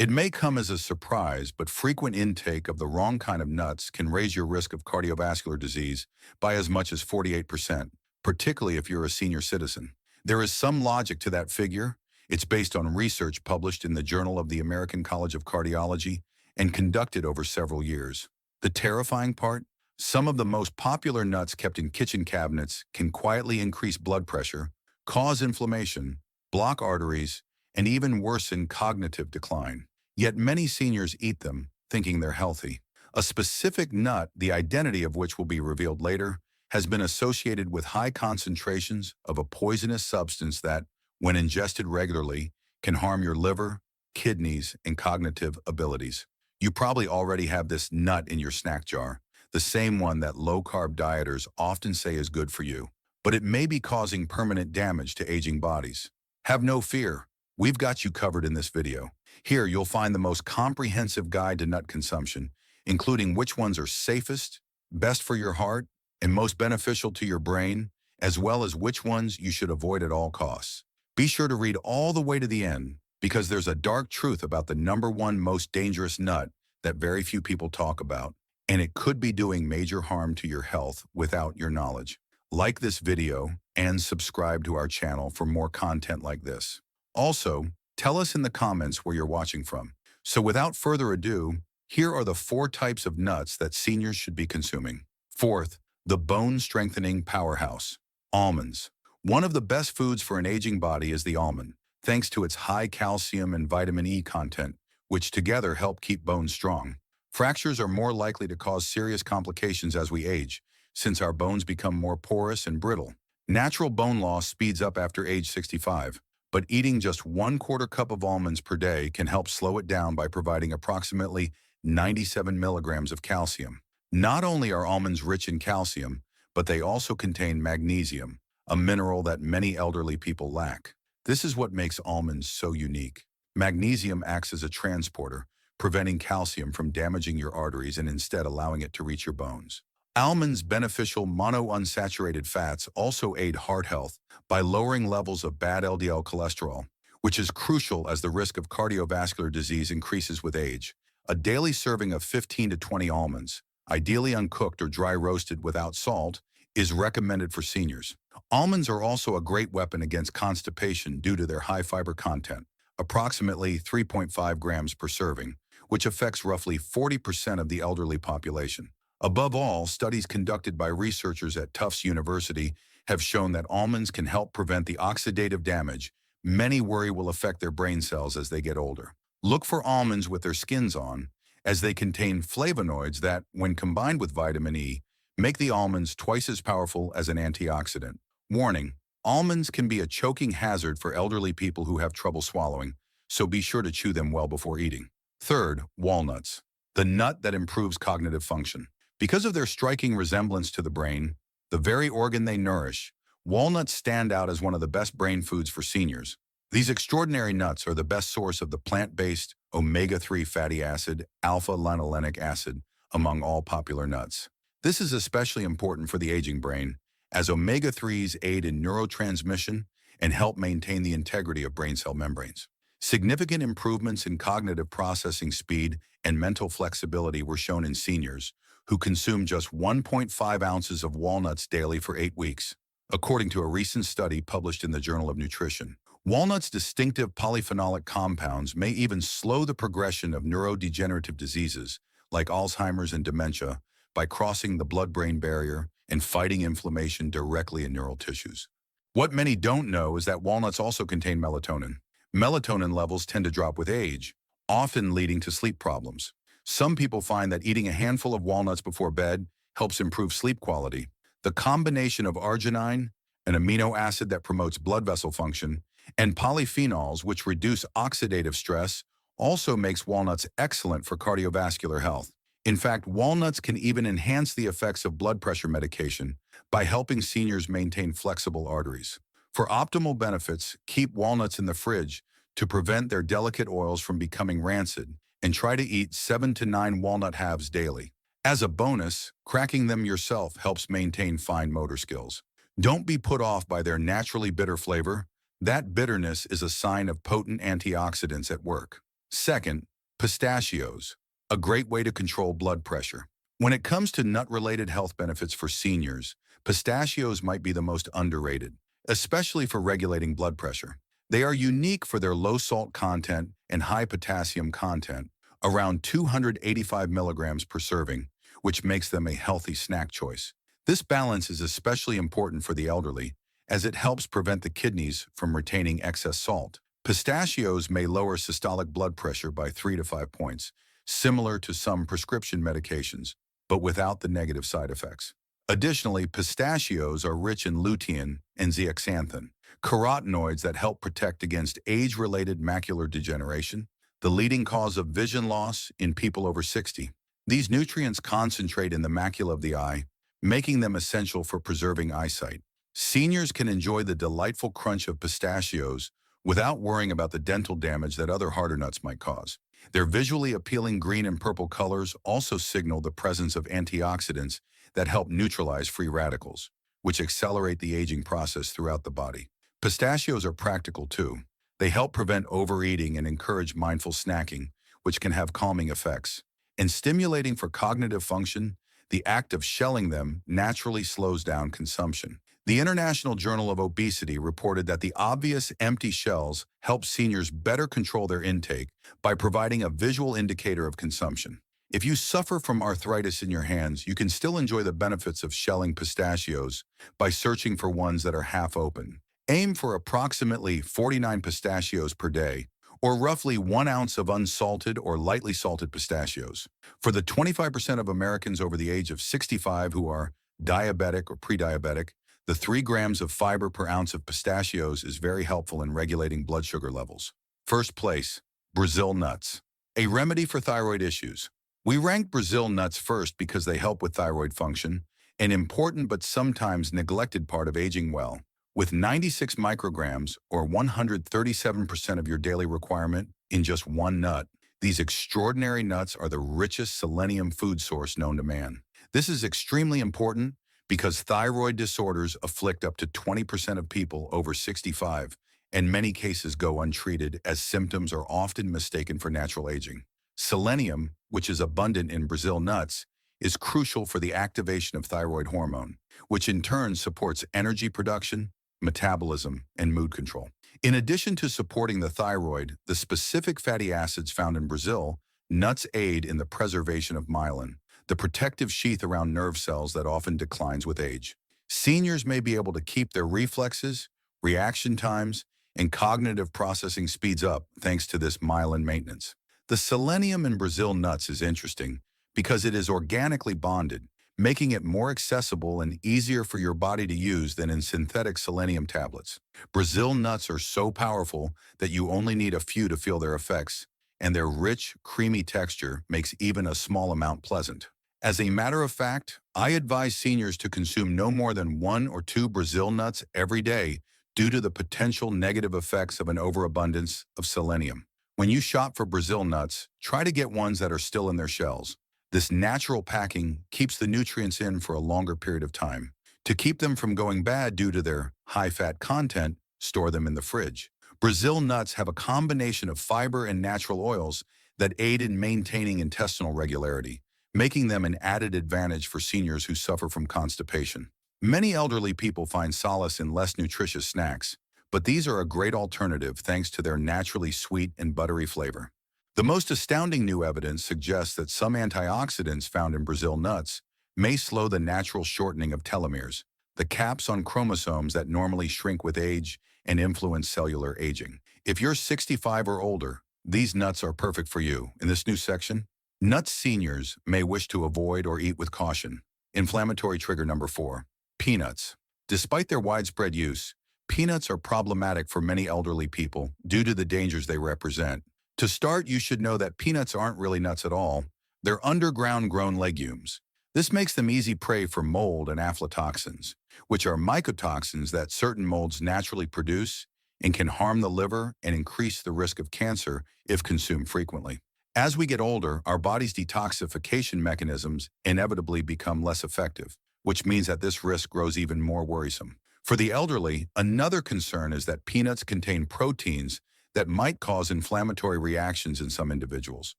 It may come as a surprise, but frequent intake of the wrong kind of nuts can raise your risk of cardiovascular disease by as much as 48%, particularly if you're a senior citizen. There is some logic to that figure. It's based on research published in the Journal of the American College of Cardiology and conducted over several years. The terrifying part? Some of the most popular nuts kept in kitchen cabinets can quietly increase blood pressure, cause inflammation, block arteries, and even worsen cognitive decline. Yet many seniors eat them, thinking they're healthy. A specific nut, the identity of which will be revealed later, has been associated with high concentrations of a poisonous substance that, when ingested regularly, can harm your liver, kidneys, and cognitive abilities. You probably already have this nut in your snack jar, the same one that low-carb dieters often say is good for you, but it may be causing permanent damage to aging bodies. Have no fear. We've got you covered in this video. Here, you'll find the most comprehensive guide to nut consumption, including which ones are safest, best for your heart, and most beneficial to your brain, as well as which ones you should avoid at all costs. Be sure to read all the way to the end, because there's a dark truth about the number one most dangerous nut that very few people talk about, and it could be doing major harm to your health without your knowledge. Like this video and subscribe to our channel for more content like this. Also, tell us in the comments where you're watching from. So without further ado, here are the 4 types of nuts that seniors should be consuming. Fourth, the bone-strengthening powerhouse, almonds. One of the best foods for an aging body is the almond, thanks to its high calcium and vitamin E content, which together help keep bones strong. Fractures are more likely to cause serious complications as we age, since our bones become more porous and brittle. Natural bone loss speeds up after age 65, but eating just 1/4 cup of almonds per day can help slow it down by providing approximately 97 milligrams of calcium. Not only are almonds rich in calcium, but they also contain magnesium, a mineral that many elderly people lack. This is what makes almonds so unique. Magnesium acts as a transporter, preventing calcium from damaging your arteries and instead allowing it to reach your bones. Almonds' beneficial monounsaturated fats also aid heart health by lowering levels of bad LDL cholesterol, which is crucial as the risk of cardiovascular disease increases with age. A daily serving of 15 to 20 almonds, ideally uncooked or dry roasted without salt, is recommended for seniors. Almonds are also a great weapon against constipation due to their high fiber content, approximately 3.5 grams per serving, which affects roughly 40% of the elderly population. Above all, studies conducted by researchers at Tufts University have shown that almonds can help prevent the oxidative damage many worry will affect their brain cells as they get older. Look for almonds with their skins on, as they contain flavonoids that, when combined with vitamin E, make the almonds twice as powerful as an antioxidant. Warning: almonds can be a choking hazard for elderly people who have trouble swallowing, so be sure to chew them well before eating. Third, walnuts, the nut that improves cognitive function. Because of their striking resemblance to the brain, the very organ they nourish, walnuts stand out as one of the best brain foods for seniors. These extraordinary nuts are the best source of the plant-based omega-3 fatty acid, alpha-linolenic acid, among all popular nuts. This is especially important for the aging brain, as omega-3s aid in neurotransmission and help maintain the integrity of brain cell membranes. Significant improvements in cognitive processing speed and mental flexibility were shown in seniors who consumed just 1.5 ounces of walnuts daily for 8 weeks, according to a recent study published in the Journal of Nutrition. Walnuts' distinctive polyphenolic compounds may even slow the progression of neurodegenerative diseases like Alzheimer's and dementia by crossing the blood-brain barrier and fighting inflammation directly in neural tissues. What many don't know is that walnuts also contain melatonin. Melatonin levels tend to drop with age, often leading to sleep problems. Some people find that eating a handful of walnuts before bed helps improve sleep quality. The combination of arginine, an amino acid that promotes blood vessel function, and polyphenols, which reduce oxidative stress, also makes walnuts excellent for cardiovascular health. In fact, walnuts can even enhance the effects of blood pressure medication by helping seniors maintain flexible arteries. For optimal benefits, keep walnuts in the fridge to prevent their delicate oils from becoming rancid, and try to eat 7 to 9 walnut halves daily. As a bonus, cracking them yourself helps maintain fine motor skills. Don't be put off by their naturally bitter flavor. That bitterness is a sign of potent antioxidants at work. Second, Pistachios, a great way to control blood pressure. When it comes to nut-related health benefits for seniors, pistachios might be the most underrated, especially for regulating blood pressure. They are unique for their low salt content and high potassium content, around 285 milligrams per serving, which makes them a healthy snack choice. This balance is especially important for the elderly, as it helps prevent the kidneys from retaining excess salt. Pistachios may lower systolic blood pressure by 3 to 5 points, similar to some prescription medications, but without the negative side effects. Additionally, pistachios are rich in lutein and zeaxanthin, carotenoids that help protect against age-related macular degeneration, the leading cause of vision loss in people over 60. These nutrients concentrate in the macula of the eye, making them essential for preserving eyesight. Seniors can enjoy the delightful crunch of pistachios without worrying about the dental damage that other harder nuts might cause. Their visually appealing green and purple colors also signal the presence of antioxidants that help neutralize free radicals, which accelerate the aging process throughout the body. Pistachios are practical too. They help prevent overeating and encourage mindful snacking, which can have calming effects. And stimulating for cognitive function, the act of shelling them naturally slows down consumption. The International Journal of Obesity reported that the obvious empty shells help seniors better control their intake by providing a visual indicator of consumption. If you suffer from arthritis in your hands, you can still enjoy the benefits of shelling pistachios by searching for ones that are half open. Aim for approximately 49 pistachios per day, or roughly 1 ounce of unsalted or lightly salted pistachios. For the 25% of Americans over the age of 65 who are diabetic or pre-diabetic, the 3 grams of fiber per ounce of pistachios is very helpful in regulating blood sugar levels. First place, Brazil nuts. A remedy for thyroid issues. We rank Brazil nuts first because they help with thyroid function, an important but sometimes neglected part of aging well. With 96 micrograms, or 137% of your daily requirement, in just one nut, these extraordinary nuts are the richest selenium food source known to man. This is extremely important because thyroid disorders afflict up to 20% of people over 65, and many cases go untreated as symptoms are often mistaken for natural aging. Selenium, which is abundant in Brazil nuts, is crucial for the activation of thyroid hormone, which in turn supports energy production, metabolism, and mood control. In addition to supporting the thyroid, the specific fatty acids found in Brazil, nuts aid in the preservation of myelin, the protective sheath around nerve cells that often declines with age. Seniors may be able to keep their reflexes, reaction times, and cognitive processing speeds up thanks to this myelin maintenance. The selenium in Brazil nuts is interesting because it is organically bonded, making it more accessible and easier for your body to use than in synthetic selenium tablets. Brazil nuts are so powerful that you only need a few to feel their effects, and their rich, creamy texture makes even a small amount pleasant. As a matter of fact, I advise seniors to consume no more than 1 or 2 Brazil nuts every day due to the potential negative effects of an overabundance of selenium. When you shop for Brazil nuts, try to get ones that are still in their shells. This natural packing keeps the nutrients in for a longer period of time. To keep them from going bad due to their high-fat content, store them in the fridge. Brazil nuts have a combination of fiber and natural oils that aid in maintaining intestinal regularity, making them an added advantage for seniors who suffer from constipation. Many elderly people find solace in less nutritious snacks, but these are a great alternative thanks to their naturally sweet and buttery flavor. The most astounding new evidence suggests that some antioxidants found in Brazil nuts may slow the natural shortening of telomeres, the caps on chromosomes that normally shrink with age and influence cellular aging. If you're 65 or older, these nuts are perfect for you. In this new section, nuts seniors may wish to avoid or eat with caution. Inflammatory trigger number 4, peanuts. Despite their widespread use, peanuts are problematic for many elderly people due to the dangers they represent. To start, you should know that peanuts aren't really nuts at all. They're underground grown legumes. This makes them easy prey for mold and aflatoxins, which are mycotoxins that certain molds naturally produce and can harm the liver and increase the risk of cancer if consumed frequently. As we get older, our body's detoxification mechanisms inevitably become less effective, which means that this risk grows even more worrisome. For the elderly, another concern is that peanuts contain proteins that might cause inflammatory reactions in some individuals.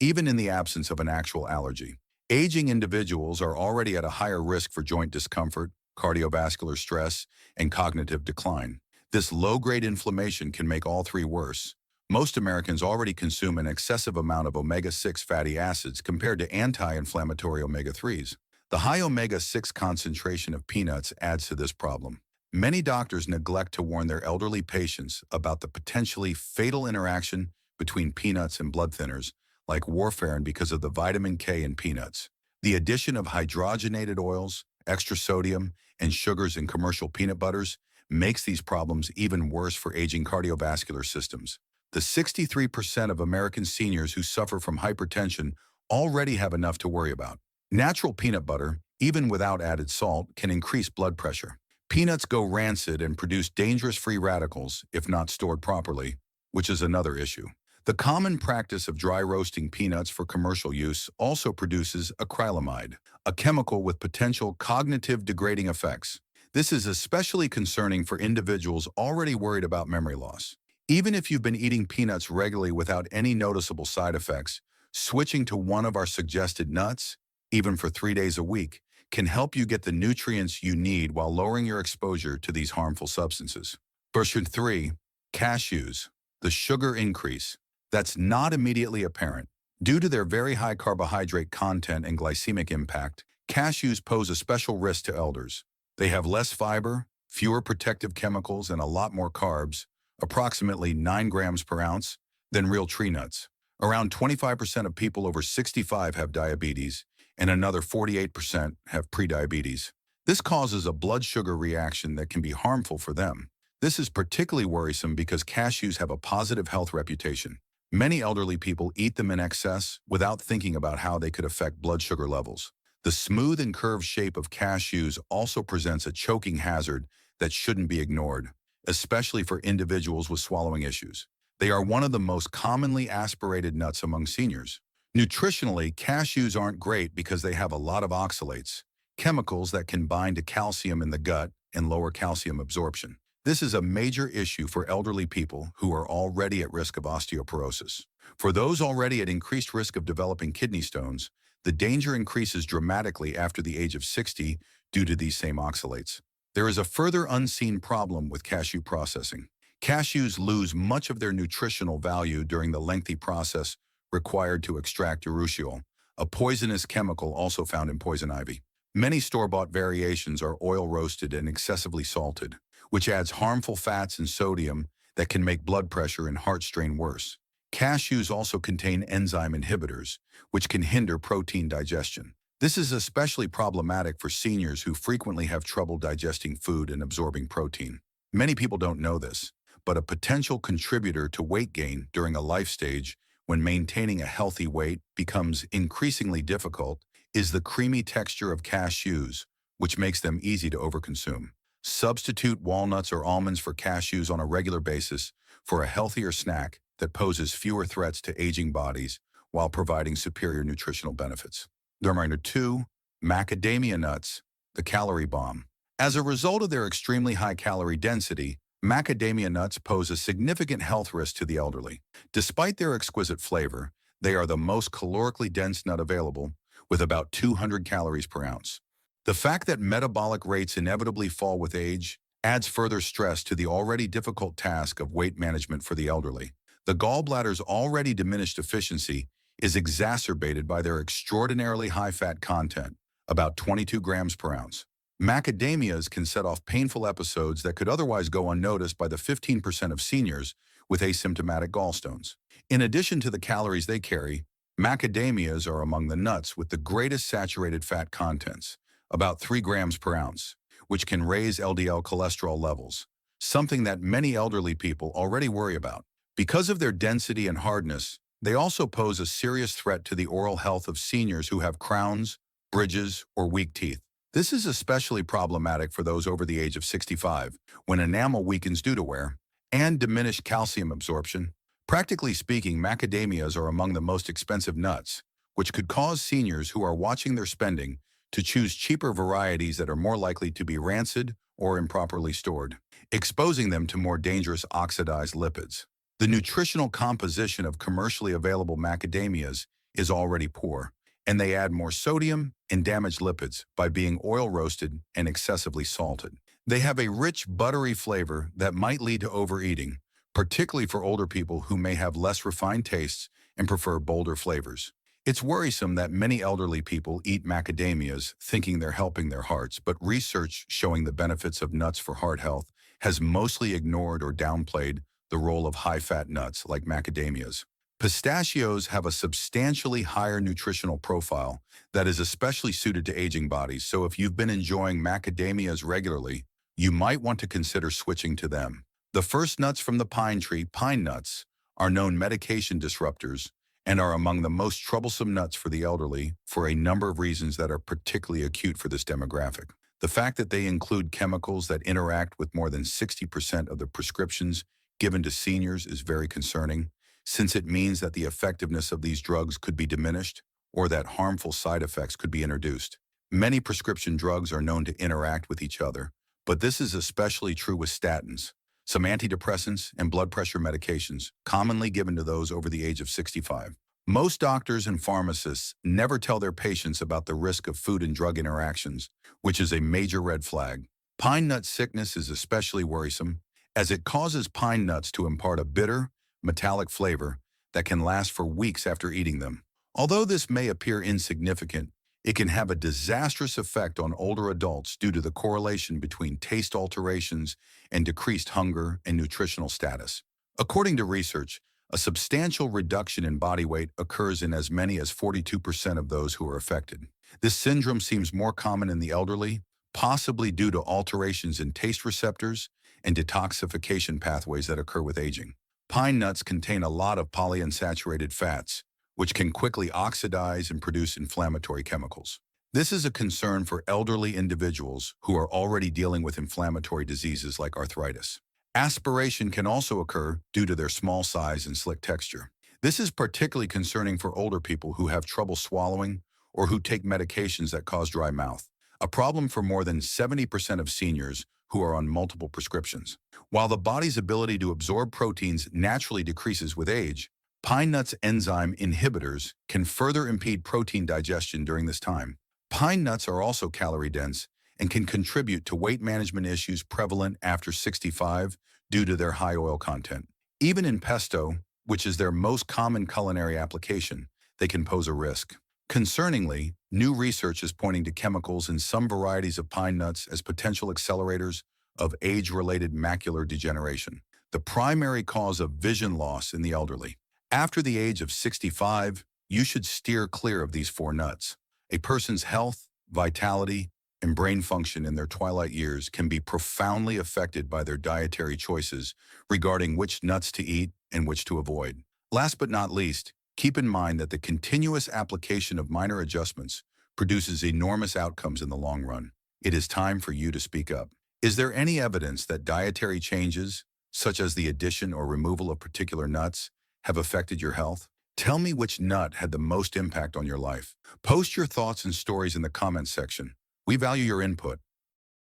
even in the absence of an actual allergy. Aging individuals are already at a higher risk for joint discomfort, cardiovascular stress, and cognitive decline. This low-grade inflammation can make all three worse. Most Americans already consume an excessive amount of omega-6 fatty acids compared to anti-inflammatory omega-3s. The high omega-6 concentration of peanuts adds to this problem. Many doctors neglect to warn their elderly patients about the potentially fatal interaction between peanuts and blood thinners, like warfarin, because of the vitamin K in peanuts. The addition of hydrogenated oils, extra sodium, and sugars in commercial peanut butters makes these problems even worse for aging cardiovascular systems. The 63% of American seniors who suffer from hypertension already have enough to worry about. Natural peanut butter, even without added salt, can increase blood pressure. Peanuts go rancid and produce dangerous free radicals if not stored properly, which is another issue. The common practice of dry roasting peanuts for commercial use also produces acrylamide, a chemical with potential cognitive degrading effects. This is especially concerning for individuals already worried about memory loss. Even if you've been eating peanuts regularly without any noticeable side effects, switching to one of our suggested nuts, even for 3 days a week, can help you get the nutrients you need while lowering your exposure to these harmful substances. Version 3. Cashews. The sugar increase. That's not immediately apparent. Due to their very high carbohydrate content and glycemic impact, cashews pose a special risk to elders. They have less fiber, fewer protective chemicals, and a lot more carbs, approximately 9 grams per ounce, than real tree nuts. Around 25% of people over 65 have diabetes, and another 48% have prediabetes. This causes a blood sugar reaction that can be harmful for them. This is particularly worrisome because cashews have a positive health reputation. Many elderly people eat them in excess without thinking about how they could affect blood sugar levels. The smooth and curved shape of cashews also presents a choking hazard that shouldn't be ignored, especially for individuals with swallowing issues. They are one of the most commonly aspirated nuts among seniors. Nutritionally, cashews aren't great because they have a lot of oxalates, chemicals that can bind to calcium in the gut and lower calcium absorption. This is a major issue for elderly people who are already at risk of osteoporosis. For those already at increased risk of developing kidney stones, the danger increases dramatically after the age of 60 due to these same oxalates. There is a further unseen problem with cashew processing. Cashews lose much of their nutritional value during the lengthy process required to extract urushiol, a poisonous chemical also found in poison ivy. Many store-bought variations are oil-roasted and excessively salted, which adds harmful fats and sodium that can make blood pressure and heart strain worse. Cashews also contain enzyme inhibitors, which can hinder protein digestion. This is especially problematic for seniors who frequently have trouble digesting food and absorbing protein. Many people don't know this, but a potential contributor to weight gain during a life stage when maintaining a healthy weight becomes increasingly difficult is the creamy texture of cashews, which makes them easy to overconsume. Substitute walnuts or almonds for cashews on a regular basis for a healthier snack that poses fewer threats to aging bodies while providing superior nutritional benefits. Number 2, macadamia nuts, the calorie bomb. As a result of their extremely high calorie density, macadamia nuts pose a significant health risk to the elderly. Despite their exquisite flavor, they are the most calorically dense nut available, with about 200 calories per ounce. The fact that metabolic rates inevitably fall with age adds further stress to the already difficult task of weight management for the elderly. The gallbladder's already diminished efficiency is exacerbated by their extraordinarily high fat content, about 22 grams per ounce. Macadamias can set off painful episodes that could otherwise go unnoticed by the 15% of seniors with asymptomatic gallstones. In addition to the calories they carry, macadamias are among the nuts with the greatest saturated fat contents, about 3 grams per ounce, which can raise LDL cholesterol levels, something that many elderly people already worry about. Because of their density and hardness, they also pose a serious threat to the oral health of seniors who have crowns, bridges, or weak teeth. This is especially problematic for those over the age of 65, when enamel weakens due to wear, and diminished calcium absorption. Practically speaking, macadamias are among the most expensive nuts, which could cause seniors who are watching their spending to choose cheaper varieties that are more likely to be rancid or improperly stored, exposing them to more dangerous oxidized lipids. The nutritional composition of commercially available macadamias is already poor, and they add more sodium and damage lipids by being oil roasted and excessively salted. They have a rich, buttery flavor that might lead to overeating, particularly for older people who may have less refined tastes and prefer bolder flavors. It's worrisome that many elderly people eat macadamias thinking they're helping their hearts, but research showing the benefits of nuts for heart health has mostly ignored or downplayed the role of high-fat nuts like macadamias. Pistachios have a substantially higher nutritional profile that is especially suited to aging bodies, so if you've been enjoying macadamias regularly, you might want to consider switching to them. The first nuts from the pine tree, pine nuts, are known medication disruptors and are among the most troublesome nuts for the elderly for a number of reasons that are particularly acute for this demographic. The fact that they include chemicals that interact with more than 60% of the prescriptions given to seniors is very concerning, since it means that the effectiveness of these drugs could be diminished or that harmful side effects could be introduced. Many prescription drugs are known to interact with each other, but this is especially true with statins, some antidepressants, and blood pressure medications, commonly given to those over the age of 65. Most doctors and pharmacists never tell their patients about the risk of food and drug interactions, which is a major red flag. Pine nut sickness is especially worrisome, as it causes pine nuts to impart a bitter, metallic flavor that can last for weeks after eating them. Although this may appear insignificant, it can have a disastrous effect on older adults due to the correlation between taste alterations and decreased hunger and nutritional status. According to research, a substantial reduction in body weight occurs in as many as 42% of those who are affected. This syndrome seems more common in the elderly, possibly due to alterations in taste receptors and detoxification pathways that occur with aging. Pine nuts contain a lot of polyunsaturated fats, which can quickly oxidize and produce inflammatory chemicals. This is a concern for elderly individuals who are already dealing with inflammatory diseases like arthritis. Aspiration can also occur due to their small size and slick texture. This is particularly concerning for older people who have trouble swallowing or who take medications that cause dry mouth, a problem for more than 70% of seniors who are on multiple prescriptions. While the body's ability to absorb proteins naturally decreases with age, pine nuts enzyme inhibitors can further impede protein digestion during this time. Pine nuts are also calorie-dense and can contribute to weight management issues prevalent after 65 due to their high oil content. Even in pesto, which is their most common culinary application, they can pose a risk. Concerningly, new research is pointing to chemicals in some varieties of pine nuts as potential accelerators of age-related macular degeneration, the primary cause of vision loss in the elderly. After the age of 65, you should steer clear of these four nuts. A person's health, vitality, and brain function in their twilight years can be profoundly affected by their dietary choices regarding which nuts to eat and which to avoid. Last but not least, keep in mind that the continuous application of minor adjustments produces enormous outcomes in the long run. It is time for you to speak up. Is there any evidence that dietary changes, such as the addition or removal of particular nuts, have affected your health? Tell me which nut had the most impact on your life. Post your thoughts and stories in the comments section. We value your input.